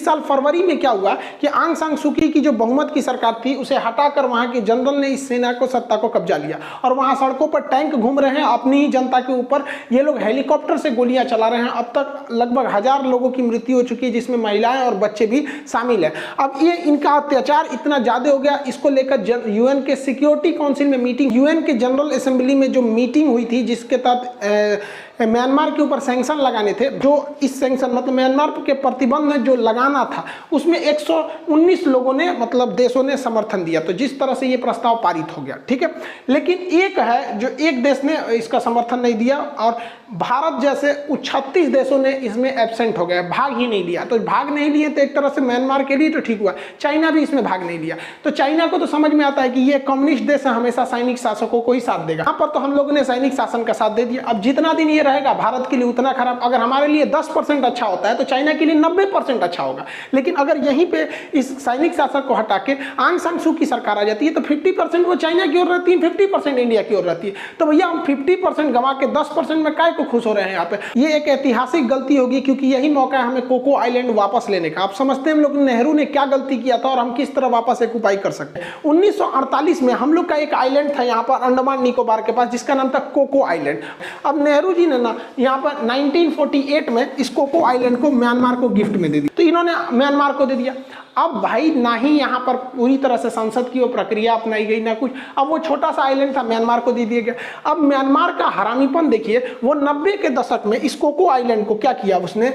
साल फरवरी में क्या हुआ कि आंग सान सू की जो बहुमत की सरकार थी उसे हटाकर वहां के जनरल ने इस सेना को सत्ता को कब्जा लिया और वहां सड़कों पर टैंक घूम रहे हैं अपनी ही जनता के ऊपर। ये लोग हेलीकॉप्टर से गोलियां चला रहे हैं। अब तक लगभग 1000 लोगों की मृत्यु हो चुकी है, जिसमें महिलाएं और बच्चे भी शामिल हैं। अब ये इनका अत्याचार इतना ज्यादा हो गया, इसको लेकर यूएन के सिक्योरिटी काउंसिल में मीटिंग, यूएन के जनरल असेंबली में जो मीटिंग हुई थी जिसके तहत म्यांमार के ऊपर सैंक्शन लगाने थे, जो इस सैंक्शन मतलब म्यांमार के प्रतिबंध जो लगाना था उसमें 119 लोगों ने मतलब देशों ने समर्थन दिया। तो जिस तरह से ये प्रस्ताव पारित हो गया, ठीक है। लेकिन एक है जो एक देश ने इसका समर्थन नहीं दिया और भारत जैसे 36 देशों ने इसमें एब्सेंट हो गए, भाग ही नहीं लिया। तो भाग नहीं लिए तो एक तरह से म्यांमार के लिए तो ठीक हुआ, चाइना भी इसमें भाग नहीं लिया। तो चाइना को तो समझ में आता है कि ये कम्युनिस्ट देश है, हमेशा सैनिक शासकों को ही साथ देगा। यहाँ पर तो हम लोगों ने सैनिक शासन का साथ दे दिया। अब जितना दिन ये रहेगा भारत के लिए उतना खराब। अगर हमारे लिए 10% अच्छा होता है तो चाइना के लिए 90% अच्छा होगा। लेकिन अगर यहीं पे इस सैनिक शासक को हटा के आंग सान सू की सरकार आ जाती है तो 50% वो चाइना की ओर रहती है, 50% इंडिया की ओर रहती है। तो भैया हम 50% गंवा के 10% में काय को खुश हो रहे हैं यहाँ पे। ये एक ऐतिहासिक गलती होगी क्योंकि यही मौका है हमें कोको आइलैंड वापस लेने का। आप समझते हैं हम लोग नेहरू ने क्या गलती किया था और हम किस तरह वापस एक उपाय कर सकते हैं। 1948 में हम लोग का एक आइलैंड था यहाँ पर अंडमान निकोबार के पास जिसका नाम था कोको आइलैंड। अब नेहरू जी ने ना यहाँ पर 1948 में इस कोको आइलैंड को म्यांमार को गिफ्ट में दे दिया। तो इन्होंने म्यांमार को दे दिया। अब भाई ना ही यहाँ पर पूरी तरह से संसद की वो प्रक्रिया अपनाई गई ना कुछ। अब वो छोटा सा आइलैंड था म्यांमार को दे दिया गया। अब म्यांमार का हरामीपन देखिए, वो 90 के दशक में इस कोको आइलैंड को क्या किया उसने,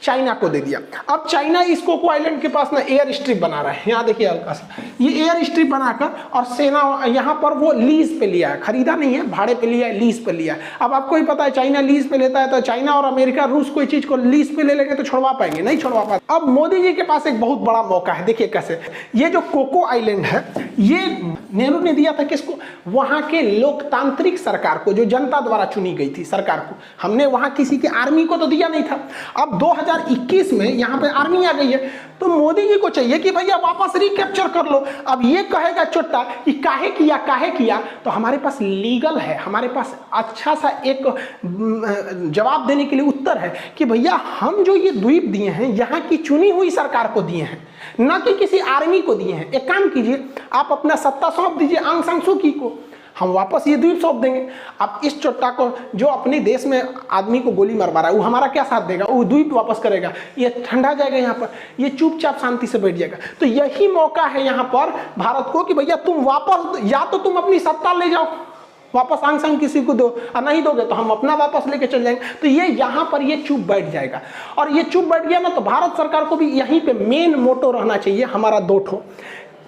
चाइना को दे दिया। अब चाइना इस कोको आइलैंड के पास ना एयर स्ट्रिप बना रहा है। यहाँ देखिए हल्का सा ये एयर स्ट्रिप बनाकर और सेना यहाँ पर वो लीज पे लिया है, खरीदा नहीं है, भाड़े पे लिया है, लीज पे लिया है। अब आपको ही पता है चाइना लीज पे लेता है तो चाइना और अमेरिका रूस कोई चीज को लीज पे ले लेंगे तो छुड़वा पाएंगे, नहीं छुड़वा पाएंगे। अब मोदी जी के पास एक बहुत बड़ा मौका है। देखिए कैसे ये जो कोको आइलैंड है ये नेहरू ने दिया था किसको, वहां के लोकतांत्रिक सरकार को जो जनता द्वारा चुनी गई थी सरकार को। हमने वहां किसी के आर्मी को तो दिया नहीं था। अब 2021 में यहाँ पे आर्मी आ गई है तो मोदी जी को चाहिए कि भैया वापस रिकैप्चर कर लो। अब ये कहेगा चोट्टा कि काहे किया, तो हमारे पास लीगल है, हमारे पास अच्छा सा एक जवाब देने के लिए उत्तर है कि भैया हम जो ये द्वीप दिए हैं यहाँ की चुनी हुई सरकार को दिए हैं, ना कि किसी आर्मी को दिए हैं। एक काम कीजिए, आप अपना सत्ता सौंप दीजिए आंग सान सू की को, हम वापस ये द्वीप सौंप देंगे। अब इस चोट्टा को जो अपने देश में आदमी को गोली मरवा रहा है वो हमारा क्या साथ देगा, वो द्वीप वापस करेगा, ये ठंडा जाएगा, यहाँ पर ये चुपचाप शांति से बैठ जाएगा। तो यही मौका है यहाँ पर भारत को कि भैया तुम वापस, या तो तुम अपनी सत्ता ले जाओ वापस आंग सान किसी को दो, और नहीं दोगे तो हम अपना वापस लेके चल जाएंगे। तो ये यहाँ पर ये चुप बैठ जाएगा और ये चुप बैठ गया ना तो भारत सरकार को भी यहीं पे मेन मोटो रहना चाहिए हमारा दो ठो।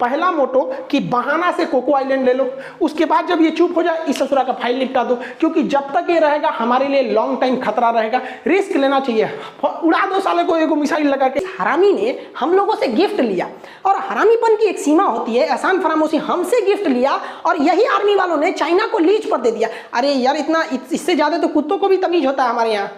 पहला मोटो कि बहाना से कोको आइलैंड ले लो, उसके बाद जब ये चुप हो जाए इस ससुरा का फाइल निपटा दो, क्योंकि जब तक ये रहेगा हमारे लिए लॉन्ग टाइम खतरा रहेगा। रिस्क लेना चाहिए, उड़ा दो साले को एक मिसाइल लगा के। हरामी ने हम लोगों से गिफ्ट लिया और हरामीपन की एक सीमा होती है, एहसान फरामोशी, हमसे गिफ्ट लिया और यही आर्मी वालों ने चाइना को लीज पर दे दिया। अरे यार इतना, इससे ज्यादा तो कुत्तों को भी तमीज होता है हमारे यहाँ।